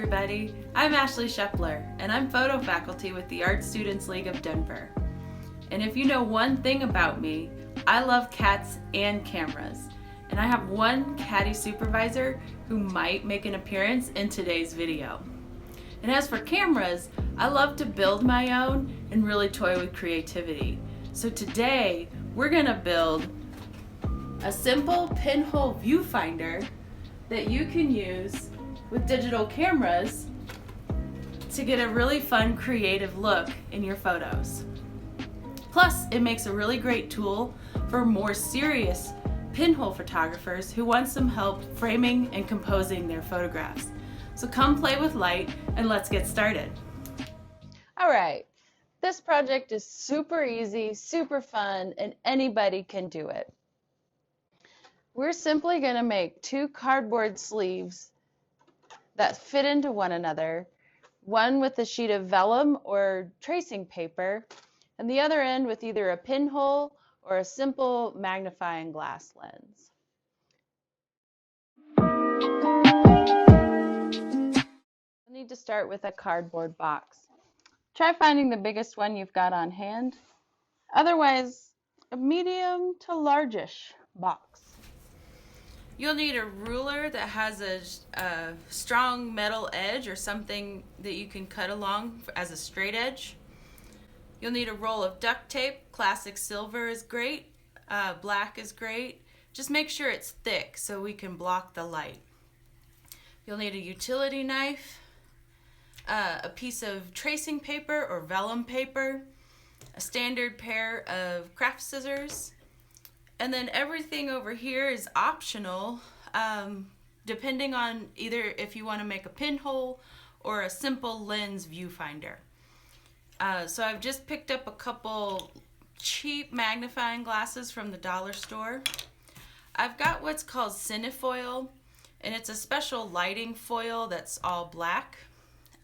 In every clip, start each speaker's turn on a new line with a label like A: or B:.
A: everybody, I'm Ashley Shepler and I'm photo faculty with the Art Students League of Denver. And if you know one thing about me, I love cats and cameras. And I have one catty supervisor who might make an appearance in today's video. And as for cameras, I love to build my own and really toy with creativity. So today we're gonna build a simple pinhole viewfinder that you can use with digital cameras to get a really fun, creative look in your photos. Plus, it makes a really great tool for more serious pinhole photographers who want some help framing and composing their photographs. So come play with light and let's get started.
B: All right, this project is super easy, super fun, and anybody can do it. We're simply going to make two cardboard sleeves that fit into one another, one with a sheet of vellum or tracing paper, and the other end with either a pinhole or a simple magnifying glass lens. You'll need to start with a cardboard box. Try finding the biggest one you've got on hand. Otherwise, a medium to largish box.
A: You'll need a ruler that has a strong metal edge or something that you can cut along as a straight edge. You'll need a roll of duct tape. Classic silver is great. Black is great. Just make sure it's thick so we can block the light. You'll need a utility knife, a piece of tracing paper or vellum paper, a standard pair of craft scissors, and then everything over here is optional, depending on either if you want to make a pinhole or a simple lens viewfinder. So I've just picked up a couple cheap magnifying glasses from the dollar store. I've got what's called cinefoil, and it's a special lighting foil that's all black.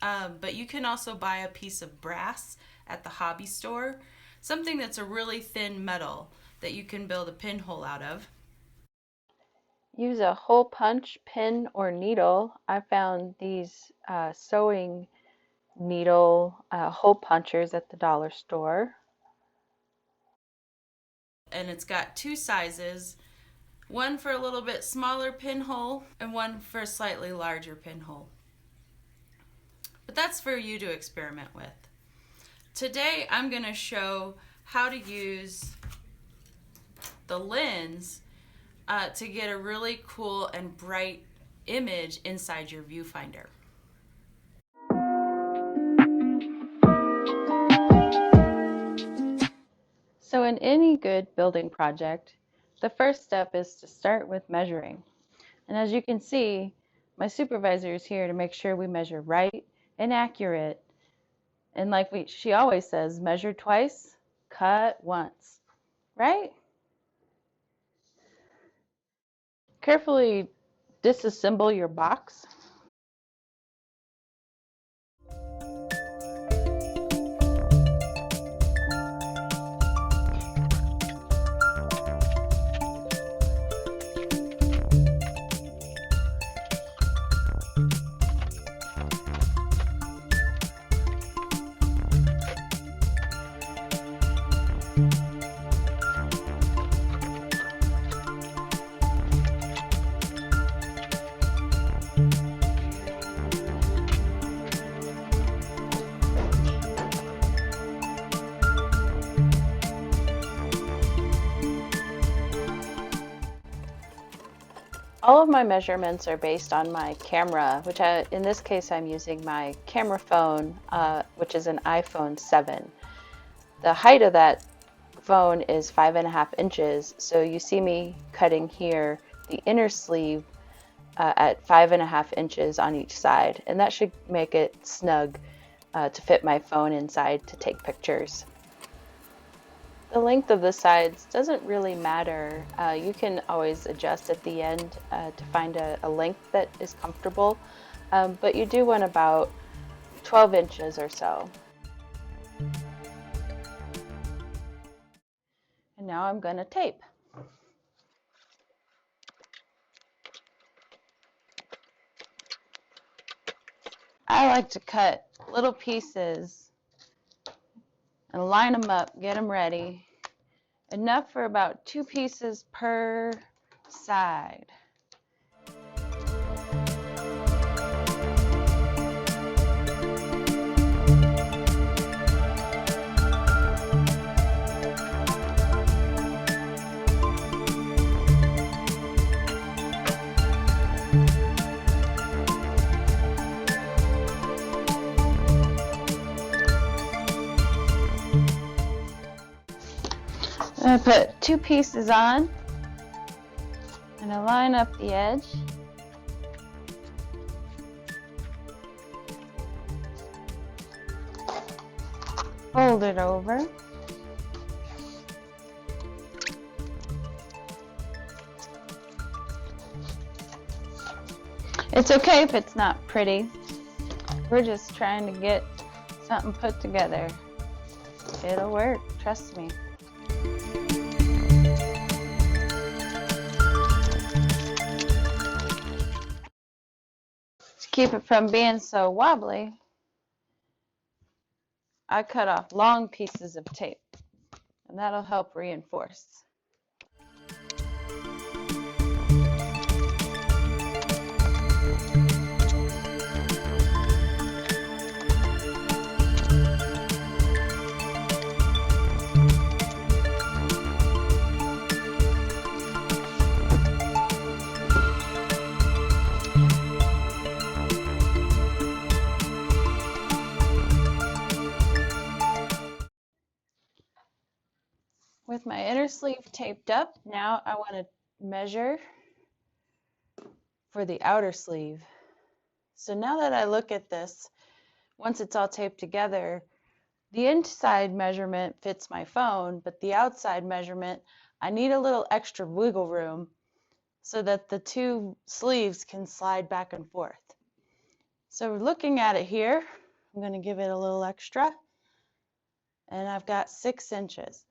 A: But you can also buy a piece of brass at the hobby store, something that's a really thin metal that you can build a pinhole out of.
B: Use a hole punch, pin, or needle. I found these sewing needle hole punchers at the dollar store.
A: And it's got two sizes, one for a little bit smaller pinhole and one for a slightly larger pinhole. But that's for you to experiment with. Today I'm going to show how to use the lens to get a really cool and bright image inside your viewfinder.
B: So in any good building project, the first step is to start with measuring. And as you can see, my supervisor is here to make sure we measure right and accurate. And like she always says, measure twice, cut once, right? Carefully disassemble your box. All of my measurements are based on my camera, which in this case I'm using my camera phone, which is an iPhone 7. The height of that phone is 5.5 inches, so you see me cutting here the inner sleeve at 5.5 inches on each side, and that should make it snug to fit my phone inside to take pictures. The length of the sides doesn't really matter. You can always adjust at the end to find a length that is comfortable, but you do want about 12 inches or so. And now I'm going to tape. I like to cut little pieces and line them up, get them ready. Enough for about 2 pieces per side. I put 2 pieces on and I line up the edge. Fold it over. It's okay if it's not pretty. We're just trying to get something put together. It'll work, trust me. To keep it from being so wobbly, I cut off long pieces of tape, and that'll help reinforce. With my inner sleeve taped up, now I want to measure for the outer sleeve. So now that I look at this, once it's all taped together, the inside measurement fits my phone, but the outside measurement, I need a little extra wiggle room so that the 2 sleeves can slide back and forth. So looking at it here, I'm going to give it a little extra, and I've got 6 inches.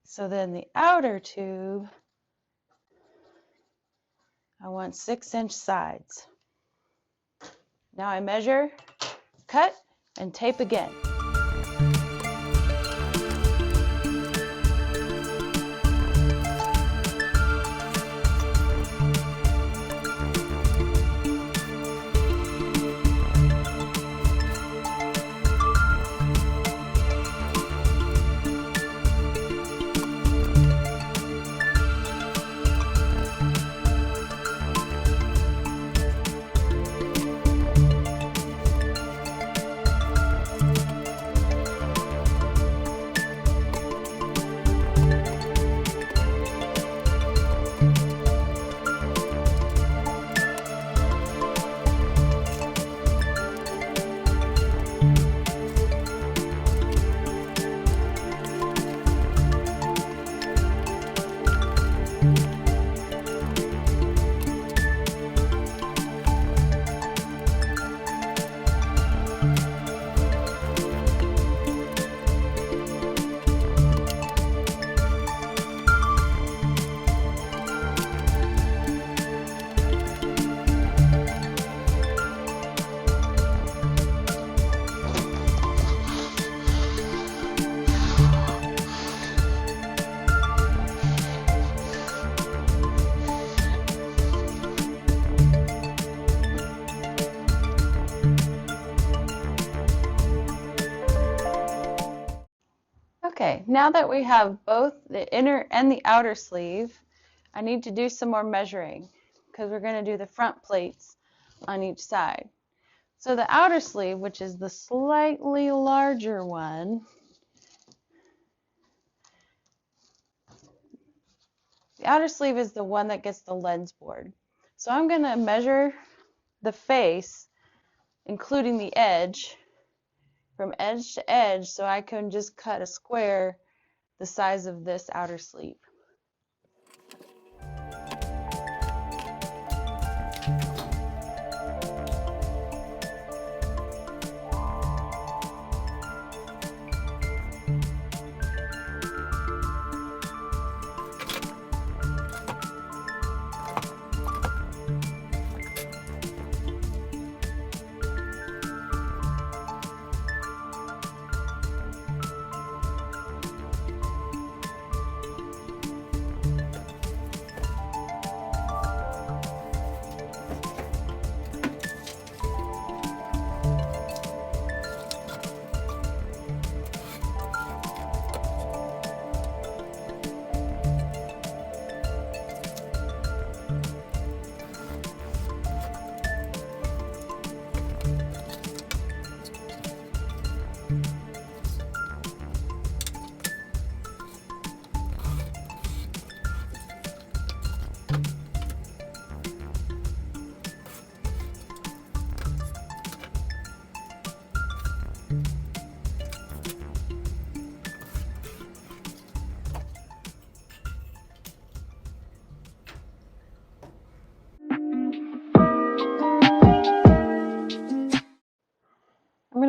B: So then the outer tube, I want 6-inch sides. Now I measure, cut, and tape again. Okay, now that we have both the inner and the outer sleeve, I need to do some more measuring because we're going to do the front plates on each side. So the outer sleeve, which is the slightly larger one, the outer sleeve is the one that gets the lens board. So I'm going to measure the face, including the edge, from edge to edge, so I can just cut a square the size of this outer sleeve.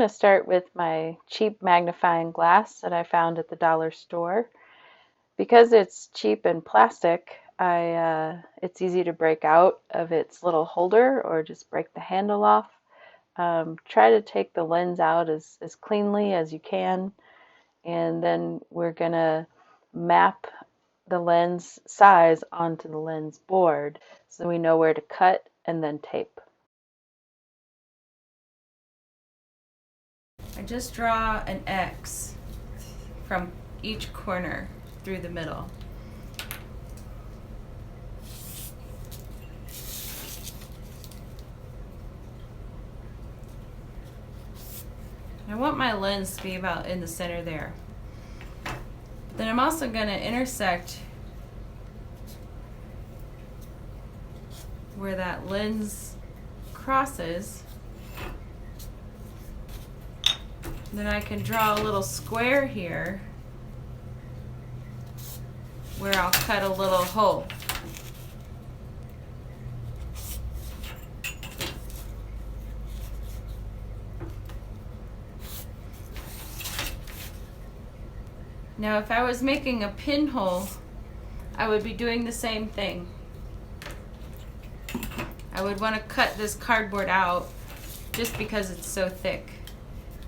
B: to start with my cheap magnifying glass that I found at the dollar store. Because it's cheap and plastic, it's easy to break out of its little holder or just break the handle off. Try to take the lens out as cleanly as you can, and then we're going to map the lens size onto the lens board so we know where to cut and then tape.
A: I just draw an X from each corner through the middle. I want my lens to be about in the center there. Then I'm also going to intersect where that lens crosses. Then I can draw a little square here where I'll cut a little hole. Now, if I was making a pinhole, I would be doing the same thing. I would want to cut this cardboard out just because it's so thick,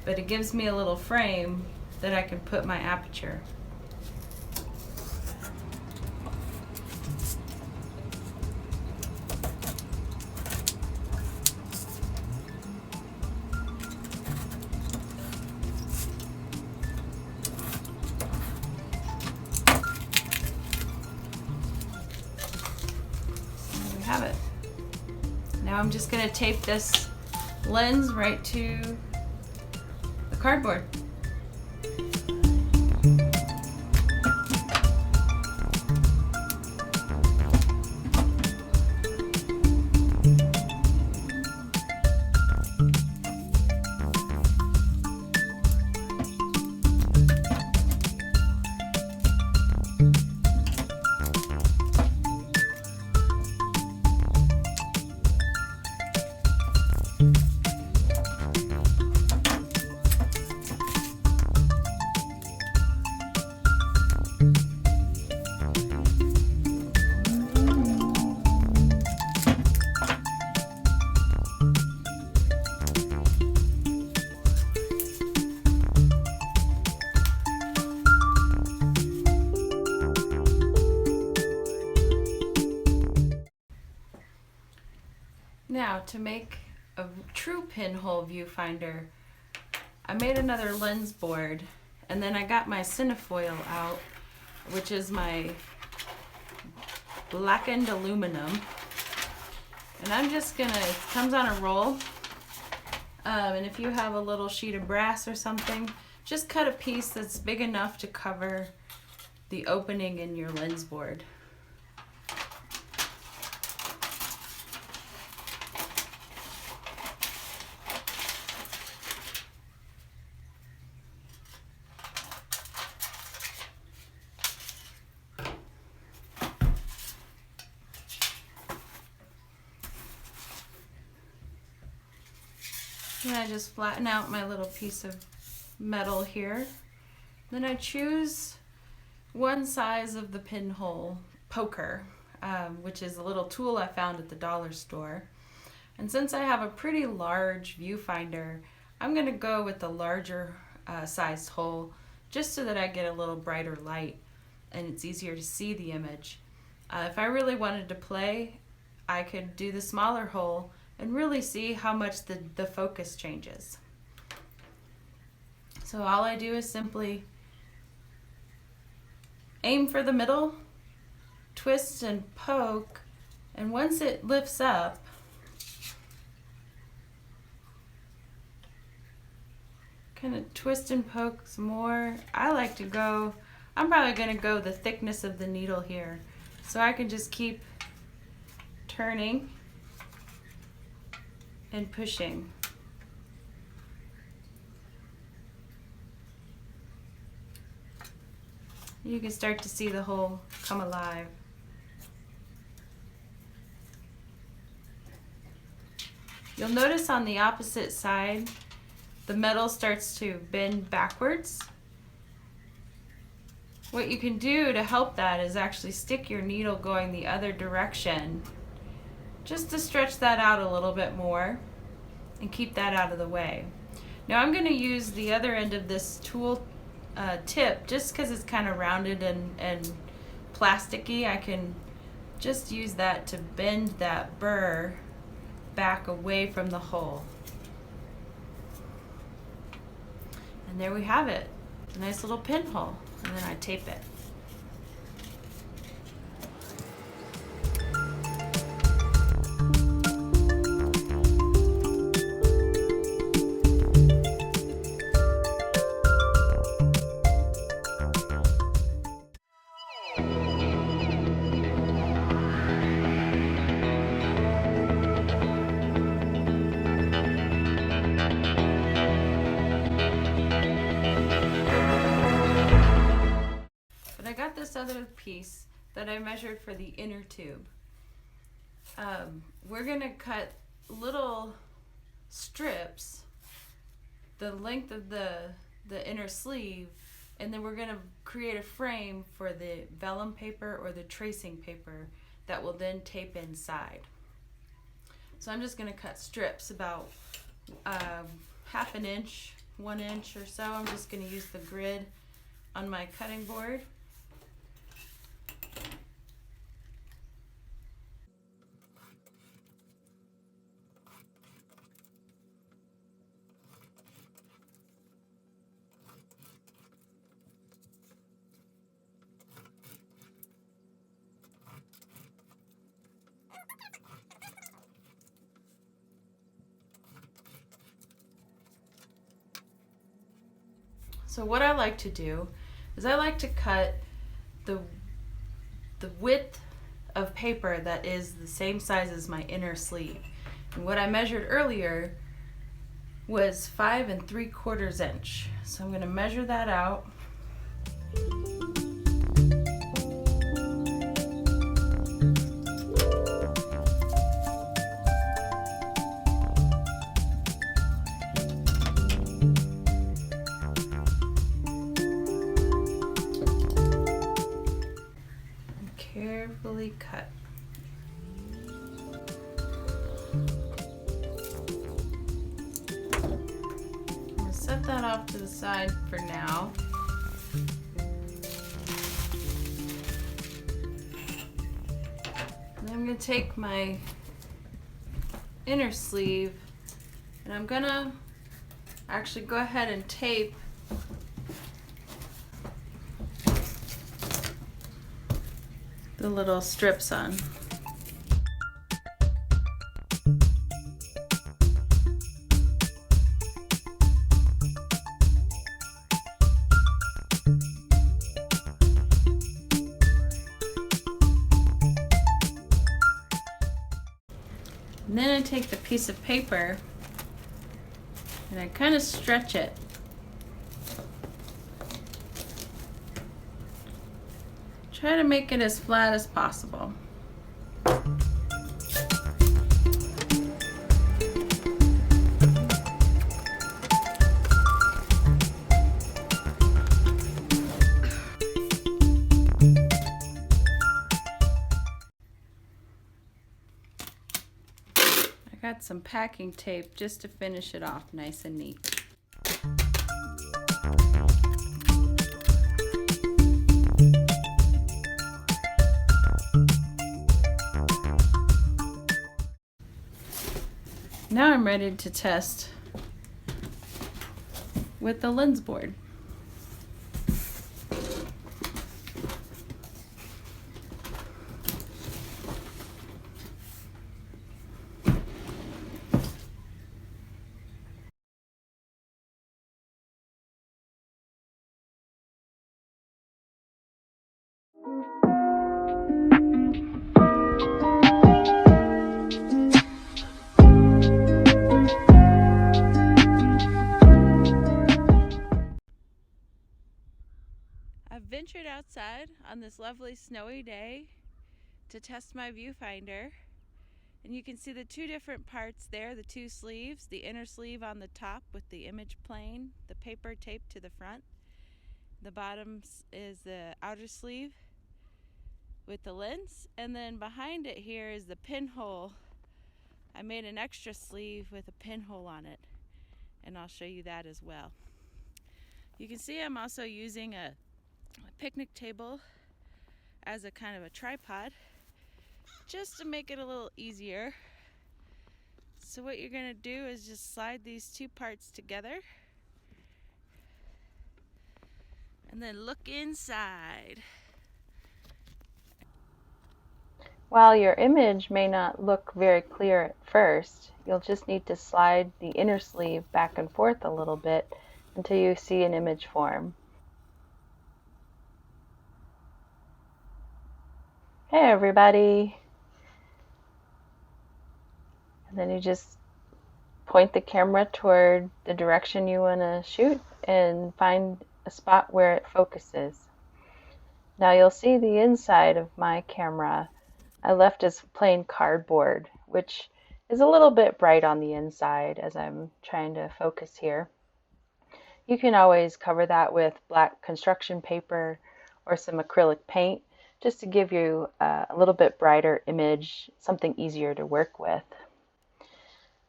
A: but it gives me a little frame that I can put my aperture. Have it. Now I'm just going to tape this lens right to the cardboard. Now, to make a true pinhole viewfinder, I made another lens board, and then I got my cinefoil out, which is my blackened aluminum. And I'm just gonna, it comes on a roll, and if you have a little sheet of brass or something, just cut a piece that's big enough to cover the opening in your lens board. And I just flatten out my little piece of metal here. Then I choose one size of the pinhole poker, which is a little tool I found at the dollar store. And since I have a pretty large viewfinder, I'm going to go with the larger sized hole just so that I get a little brighter light and it's easier to see the image. If I really wanted to play, I could do the smaller hole and really see how much the focus changes. So all I do is simply aim for the middle, twist and poke, and once it lifts up, kind of twist and poke some more. I like to go, I'm probably going to go the thickness of the needle here, so I can just keep turning and pushing. You can start to see the hole come alive. You'll notice on the opposite side, the metal starts to bend backwards. What you can do to help that is actually stick your needle going the other direction, just to stretch that out a little bit more and keep that out of the way. Now I'm going to use the other end of this tool tip, just because it's kind of rounded and plasticky. I can just use that to bend that burr back away from the hole. And there we have it, a nice little pinhole. And then I tape it. I got this other piece that I measured for the inner tube. We're going to cut little strips the length of the inner sleeve, and then we're going to create a frame for the vellum paper or the tracing paper that will then tape inside. So I'm just going to cut strips about half an inch, 1 inch or so. I'm just going to use the grid on my cutting board. So what I like to do is I like to cut the width of paper that is the same size as my inner sleeve. And what I measured earlier was 5 3/4 inch. So I'm going to measure that out. Carefully cut. I'm going to set that off to the side for now. And then I'm going to take my inner sleeve and I'm going to actually go ahead and tape the little strips on. And then I take the piece of paper and I kind of stretch it. Try to make it as flat as possible. I got some packing tape just to finish it off nice and neat. Now I'm ready to test with the lens board. I've ventured outside on this lovely snowy day to test my viewfinder, And you can see the two different parts there, the two sleeves, the inner sleeve on the top with the image plane, the paper taped to the front. The bottom is the outer sleeve with the lens, and then behind it here is the pinhole. I made an extra sleeve with a pinhole on it, and I'll show you that as well. You can see I'm also using a picnic table as a kind of a tripod just to make it a little easier. So what you're going to do is just slide these two parts together and then look inside.
B: While your image may not look very clear at first, you'll just need to slide the inner sleeve back and forth a little bit until you see an image form. Hey everybody! And then you just point the camera toward the direction you want to shoot and find a spot where it focuses. Now you'll see the inside of my camera I left as plain cardboard, which is a little bit bright on the inside as I'm trying to focus here. You can always cover that with black construction paper or some acrylic paint just to give you a little bit brighter image, something easier to work with.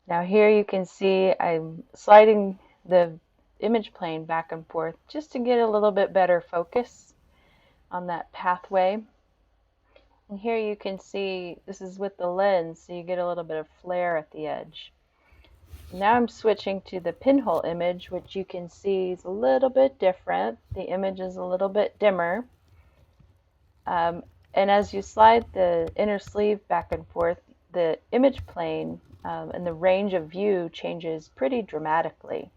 B: Now here you can see I'm sliding the image plane back and forth just to get a little bit better focus on that pathway. And here you can see this is with the lens, so you get a little bit of flare at the edge. Now I'm switching to the pinhole image, which you can see is a little bit different. The image is a little bit dimmer. And as you slide the inner sleeve back and forth, the image plane and the range of view changes pretty dramatically.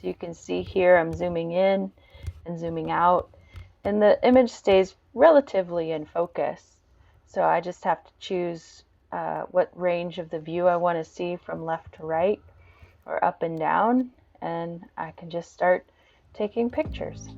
B: So you can see here I'm zooming in and zooming out, and the image stays relatively in focus. So I just have to choose what range of the view I want to see from left to right or up and down, and I can just start taking pictures.